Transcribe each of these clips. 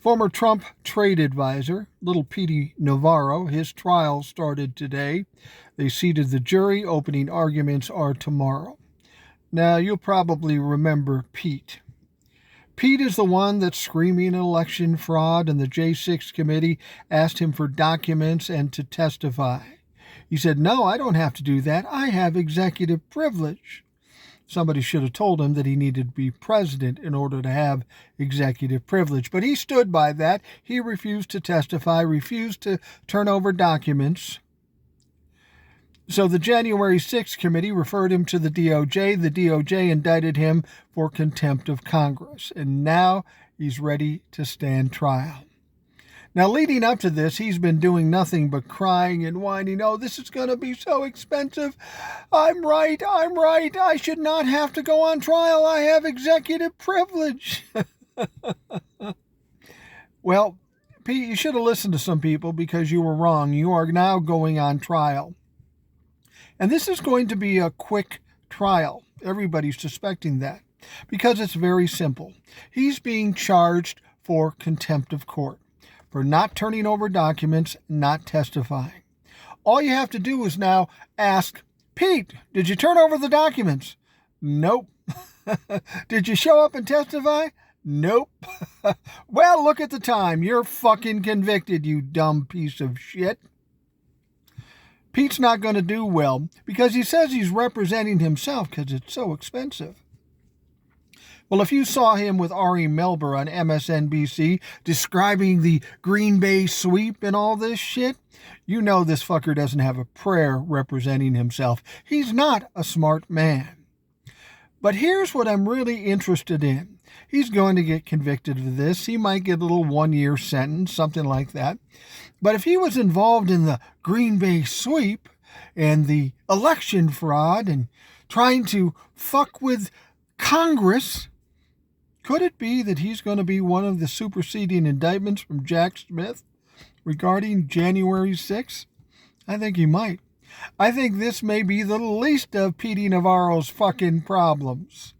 Former Trump trade advisor, little Petey Navarro, his trial started today. They seated the jury. Opening arguments are tomorrow. Now, you'll probably remember Pete. Pete is the one that's screaming election fraud, and the J6 committee asked him for documents and to testify. He said, "No, I don't have to do that. I have executive privilege." Somebody should have told him that he needed to be president in order to have executive privilege. But he stood by that. He refused to testify, refused to turn over documents. So the January 6th committee referred him to the DOJ. The DOJ indicted him for contempt of Congress. And now he's ready to stand trial. Now, leading up to this, he's been doing nothing but crying and whining. "Oh, this is going to be so expensive. I'm right. I should not have to go on trial. I have executive privilege." Well, Pete, you should have listened to some people because you were wrong. You are now going on trial. And this is going to be a quick trial. Everybody's suspecting that because it's very simple. He's being charged for contempt of court, for not turning over documents, not testifying. All you have to do is now ask, "Pete, did you turn over the documents?" "Nope." "Did you show up and testify?" "Nope." "Well, look at the time. You're fucking convicted, you dumb piece of shit." Pete's not going to do well because he says he's representing himself because it's so expensive. Well, if you saw him with Ari Melber on MSNBC describing the Green Bay sweep and all this shit, you know this fucker doesn't have a prayer representing himself. He's not a smart man. But here's what I'm really interested in. He's going to get convicted of this. He might get a little 1-year sentence, something like that. But if he was involved in the Green Bay sweep and the election fraud and trying to fuck with Congress, could it be that he's going to be one of the superseding indictments from Jack Smith regarding January 6th? I think he might. I think this may be the least of Petey Navarro's fucking problems.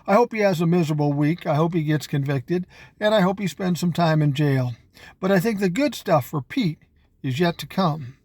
I hope he has a miserable week. I hope he gets convicted, and I hope he spends some time in jail. But I think the good stuff for Pete is yet to come.